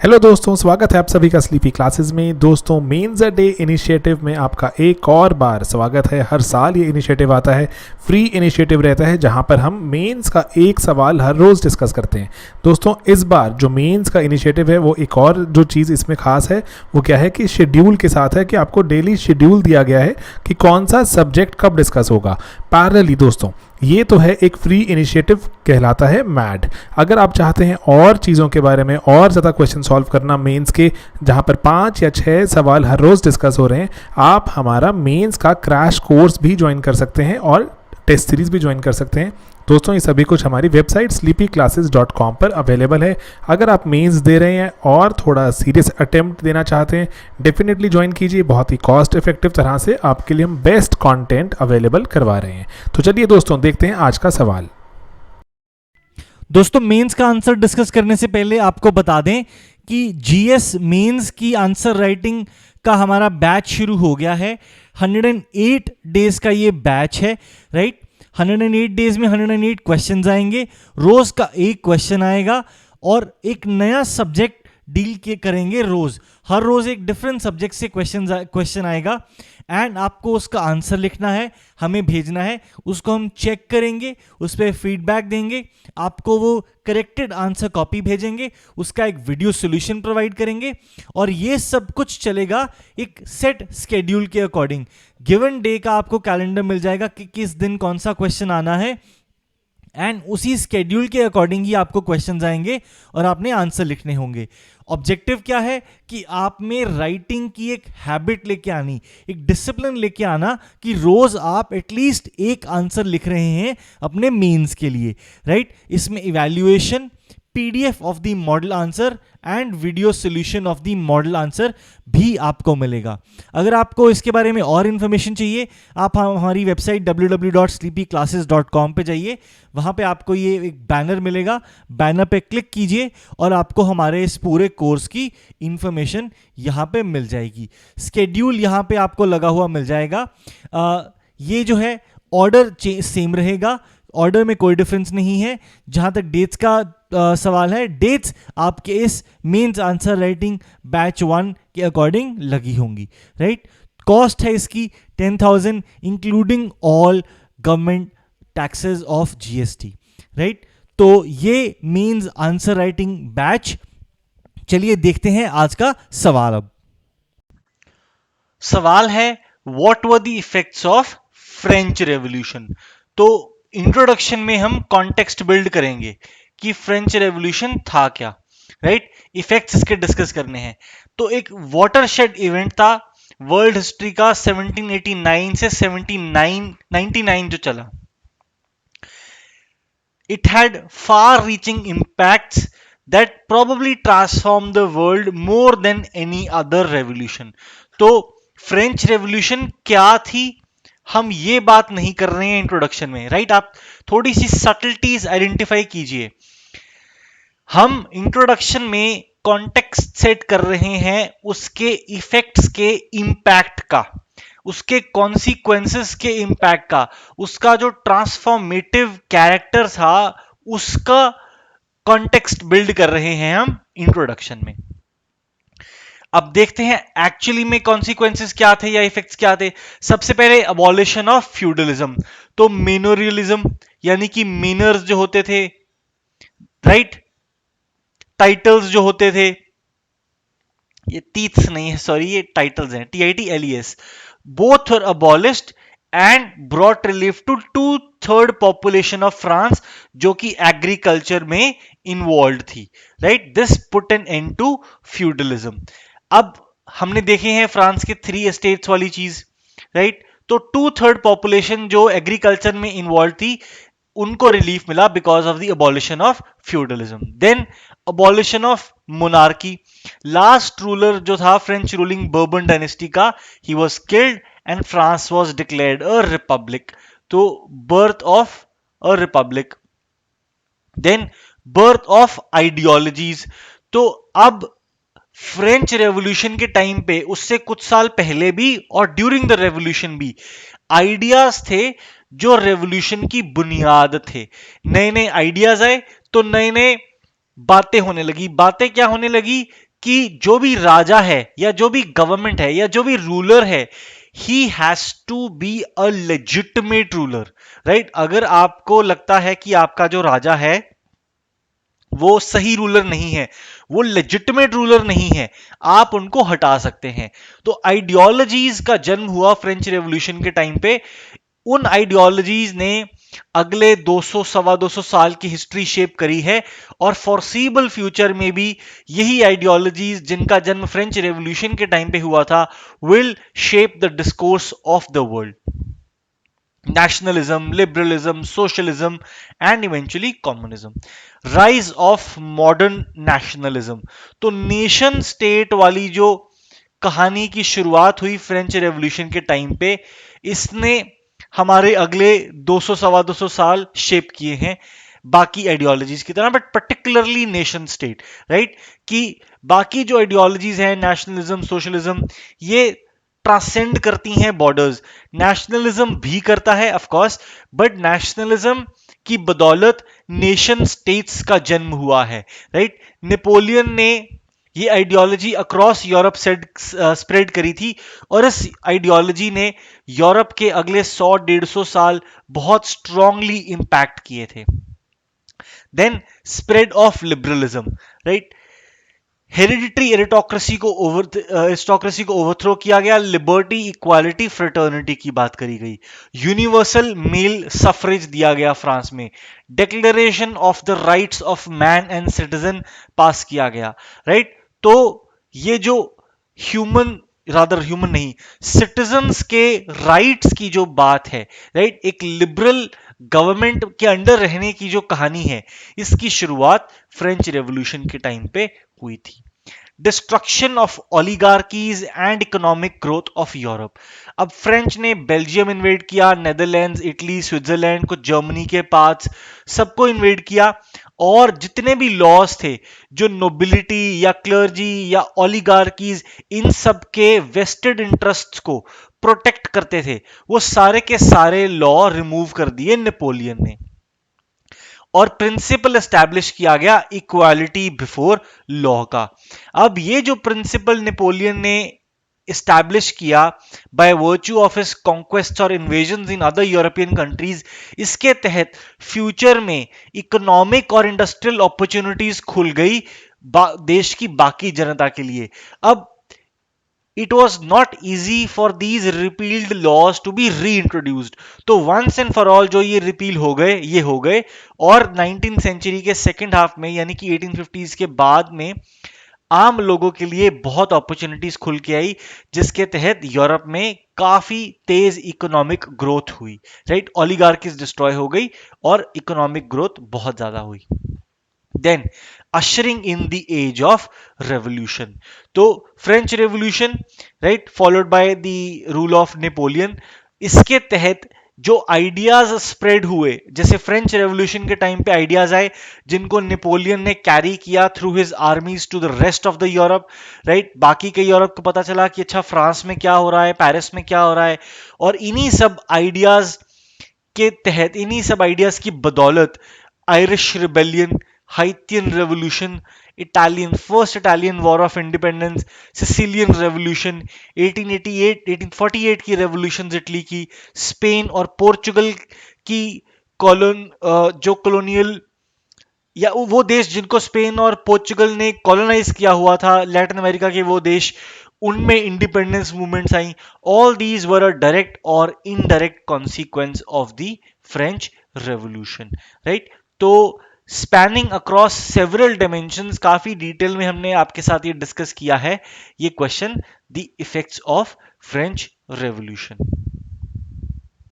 Hello दोस्तों, स्वागत है आप सभी का स्लीपी क्लासेस में। दोस्तों, मेंस अ डे इनिशिएटिव में आपका एक और बार स्वागत है। हर साल ये इनिशिएटिव आता है, फ्री इनिशिएटिव रहता है जहां पर हम मेंस का एक सवाल हर रोज़ डिस्कस करते हैं। दोस्तों, इस बार जो मेंस का इनिशिएटिव है वो एक और जो चीज़ इसमें खास है वो क्या है कि शेड्यूल के साथ है कि आपको डेली शेड्यूल दिया गया है कि कौन सा सब्जेक्ट कब डिस्कस होगा। पैरेलली दोस्तों, ये तो है एक फ्री इनिशिएटिव, कहलाता है मैड। अगर आप चाहते हैं और चीज़ों के बारे में और ज़्यादा क्वेश्चन सॉल्व करना मेंस के, जहां पर 5 या 6 सवाल हर रोज़ डिस्कस हो रहे हैं, आप हमारा मेंस का क्रैश कोर्स भी ज्वाइन कर सकते हैं और टेस्ट सीरीज भी ज्वाइन कर सकते हैं। दोस्तों, ये सभी कुछ हमारी वेबसाइट sleepyclasses.com पर अवेलेबल है। अगर आप मेंस दे रहे हैं और थोड़ा सीरियस अटेम्प्ट देना चाहते हैं, डेफिनेटली ज्वाइन कीजिए। बहुत ही कॉस्ट इफेक्टिव तरह से आपके लिए हम बेस्ट कंटेंट अवेलेबल करवा रहे हैं। तो चलिए दोस्तों, देखते हैं आज का सवाल। दोस्तों, मेंस का आंसर डिस्कस करने से पहले आपको बता दें कि जीएस मेंस की आंसर राइटिंग का हमारा बैच शुरू हो गया है। 108 डेज का ये बैच है, राइट। 108 डेज में 108 क्वेश्चंस आएंगे, रोज का एक क्वेश्चन आएगा और एक नया सब्जेक्ट डील के करेंगे। हर रोज एक डिफरेंट सब्जेक्ट से क्वेश्चन आएगा एंड आपको उसका आंसर लिखना है, हमें भेजना है, उसको हम चेक करेंगे, उस पर फीडबैक देंगे, आपको वो करेक्टेड आंसर कॉपी भेजेंगे, उसका एक वीडियो सॉल्यूशन प्रोवाइड करेंगे और ये सब कुछ चलेगा एक सेट स्केड्यूल के अकॉर्डिंग। गिवन डे का आपको कैलेंडर मिल जाएगा कि किस दिन कौन सा क्वेश्चन आना है एंड उसी स्केड्यूल के अकॉर्डिंग ही आपको क्वेश्चंस आएंगे और आपने आंसर लिखने होंगे। ऑब्जेक्टिव क्या है कि आप में राइटिंग की एक हैबिट लेके आनी, एक डिसिप्लिन लेके आना कि रोज आप एटलीस्ट एक आंसर लिख रहे हैं अपने मेंस के लिए, राइट। इसमें evaluation, PDF of the model answer and video solution of the model answer भी आपको मिलेगा। अगर आपको इसके बारे में और इन्फॉर्मेशन चाहिए, आप हमारी वेबसाइट www.sleepyclasses.com पे जाइए। वहां पे आपको ये एक बैनर मिलेगा, बैनर पे क्लिक कीजिए और आपको हमारे इस पूरे कोर्स की इंफॉर्मेशन यहाँ पे मिल जाएगी। स्केड्यूल यहाँ पे आपको लगा हुआ मिल जाएगा। ये जो है ऑर्डर सेम रहेगा, ऑर्डर में कोई डिफरेंस नहीं है। जहां तक डेट्स का सवाल है, डेट्स आपके इस मेंस आंसर राइटिंग बैच 1 के अकॉर्डिंग लगी होंगी, राइट। कॉस्ट है इसकी 10,000 including all government taxes of GST, right. तो ये मेंस आंसर राइटिंग बैच। चलिए देखते हैं आज का सवाल। अब सवाल है, what were the effects of French revolution. तो इंट्रोडक्शन में हम कॉन्टेक्स्ट बिल्ड करेंगे कि फ्रेंच रेवोल्यूशन था क्या, राइट। इफेक्ट्स इसके डिस्कस करने हैं। तो एक वाटरशेड इवेंट था वर्ल्ड हिस्ट्री का 1789 से 1799 जो चला। It had far reaching impacts that probably transform the world more than any other revolution. तो फ्रेंच रेवोल्यूशन क्या थी, हम ये बात नहीं कर रहे हैं इंट्रोडक्शन में, राइट। आप थोड़ी सी सटल्टीज आइडेंटिफाई कीजिए। हम इंट्रोडक्शन में कॉन्टेक्स्ट सेट कर रहे हैं उसके इफेक्ट्स के इंपैक्ट का, उसके कॉन्सिक्वेंसेस के इंपैक्ट का, उसका जो ट्रांसफॉर्मेटिव कैरेक्टर था उसका कॉन्टेक्स्ट बिल्ड कर रहे हैं हम इंट्रोडक्शन में। अब देखते हैं एक्चुअली में कॉन्सिक्वेंसेस क्या थे या इफेक्ट्स क्या थे। सबसे पहले अबॉलिशन ऑफ फ्यूडलिज्म। तो मेनोरियलिज्म यानी कि मेनर्स जो होते थे, राइट, टाइटल्स जो होते थे, ये टीथ्स नहीं है, सॉरी, ये टाइटल्स हैं, TITLES, both were abolished and brought relief to 2/3 population of France जो कि एग्रीकल्चर में इन्वॉल्व थी, right. This put an end to feudalism. अब हमने देखे हैं फ्रांस के 3 स्टेट्स वाली चीज, राइट। तो 2/3 पॉपुलेशन जो एग्रीकल्चर में इन्वॉल्व थी उनको रिलीफ मिला because of the abolition of feudalism. Then abolition of monarchy. Last ruler जो था फ्रेंच रूलिंग बर्बन डायनेस्टी का, he was killed and France was declared a republic. तो birth of a republic. Then birth of ideologies. तो अब French revolution के time पे, उससे कुछ साल पहले भी और ड्यूरिंग द रेवोल्यूशन भी, आइडियाज थे जो रेवोल्यूशन की बुनियाद थे। नए नए आइडियाज आए तो नए नए बातें होने लगी। बातें क्या होने लगी कि जो भी राजा है या जो भी गवर्नमेंट है या जो भी रूलर है, he has to be a legitimate ruler, right. अगर आपको लगता है कि आपका जो राजा है वो सही रूलर नहीं है, वो लेजिटिमेट रूलर नहीं है, आप उनको हटा सकते हैं। तो आइडियोलॉजीज का जन्म हुआ फ्रेंच रेवोल्यूशन के टाइम पे। उन आइडियोलॉजीज ने अगले 200 सवा 200 साल की हिस्ट्री शेप करी है, और फॉरसीबल फ्यूचर में भी यही आइडियोलॉजीज जिनका जन्म फ्रेंच रेवोल्यूशन के टाइम पे हुआ था will shape the discourse of the world. nationalism, liberalism, socialism, and eventually communism. Rise of modern nationalism. तो नेशन स्टेट वाली जो कहानी की शुरुआत हुई फ्रेंच रेवोल्यूशन के टाइम पे, इसने हमारे अगले 200 सवा 200 साल शेप किए हैं बाकी आइडियोलॉजीज की तरह, but particularly nation state, right. कि बाकी जो आइडियोलॉजीज हैं, नेशनलिज्म, सोशलिज्म, ये ट्रांसेंड करती हैं बॉर्डर्स। नेशनलिज्म भी करता है ऑफ कोर्स, बट नेशनलिज्म की बदौलत नेशन स्टेट्स का जन्म हुआ है, राइट। नेपोलियन ने ये आइडियोलॉजी अक्रॉस यूरोप स्प्रेड करी थी, और इस आइडियोलॉजी ने यूरोप के अगले 100-150 साल बहुत स्ट्रांगली इंपैक्ट किए थे। Then spread of liberalism, right. Hereditary aristocracy को ओवरथ्रो किया गया, लिबर्टी, इक्वालिटी, फ्रेटर्निटी की बात करी गई, यूनिवर्सल मेल सफरेज दिया गया फ्रांस में, declaration of the rights of man and citizen pass किया गया, राइट। तो ये जो ह्यूमन नहीं, सिटीजन्स के राइट्स की जो बात है, राइट, एक लिबरल गवर्नमेंट के अंडर रहने की जो कहानी है, इसकी शुरुआत फ्रेंच रेवोल्यूशन के टाइम पे हुई थी। Destruction of oligarchies and economic growth of Europe. अब फ्रेंच ने बेल्जियम इन्वेड किया, नेदरलैंड्स, इटली, स्विट्जरलैंड, कुछ जर्मनी के पार्ट्स, सबको इन्वेड किया, और जितने भी लॉज थे जो नोबिलिटी या क्लर्जी या ओलिगार्कीज इन सब के वेस्टेड इंटरेस्ट्स को प्रोटेक्ट करते थे, वो सारे के सारे लॉ रिमूव कर दिए नेपोलियन ने, और प्रिंसिपल एस्टैब्लिश किया गया इक्वालिटी बिफोर लॉ का। अब ये जो प्रिंसिपल नेपोलियन ने एस्टैब्लिश किया by virtue of his conquest और invasions in other European countries, इसके तहत फ्यूचर में इकोनॉमिक और इंडस्ट्रियल अपॉर्चुनिटीज खुल गई देश की बाकी जनता के लिए। अब it was not easy for these repealed laws to be reintroduced. तो once and for all जो ये रिपील हो गए, और 19th सेंचुरी के सेकेंड हाफ में, यानी कि 1850s के बाद में, आम लोगों के लिए बहुत अपॉर्चुनिटीज खुल के आई, जिसके तहत यूरोप में काफी तेज इकोनॉमिक ग्रोथ हुई, राइट। ओलिगार्कीज डिस्ट्रॉय हो गई और इकोनॉमिक ग्रोथ बहुत ज्यादा हुई। Then ushering in the age of revolution. तो French revolution, right, followed by the rule of Napoleon, इसके तहत जो आइडियाज स्प्रेड हुए, जैसे फ्रेंच रेवोल्यूशन के टाइम पे आइडियाज आए जिनको नेपोलियन ने कैरी किया through his armies to the rest of the Europe, right. बाकी के यूरोप को पता चला कि अच्छा फ्रांस में क्या हो रहा है, पेरिस में क्या हो रहा है, और इन्हीं सब आइडियाज के तहत, इन्हीं सब आइडियाज की बदौलत Irish rebellion, Haitian revolution, first Italian war of independence, Sicilian revolution, 1848 की रेवोल्यूशन इटली की, स्पेन और पोर्चुगल की जो कॉलोनियल या वो देश जिनको स्पेन और पोर्चुगल ने कॉलोनाइज किया हुआ था, लैटिन अमेरिका के वो देश, उनमें इंडिपेंडेंस मूवमेंट्स आई। All these were a direct और indirect consequence of the French revolution, right. तो स्पैनिंग अक्रॉस सेवरल डायमेंशंस, काफी डिटेल में हमने आपके साथ ये डिस्कस किया है ये question, the effects of French revolution.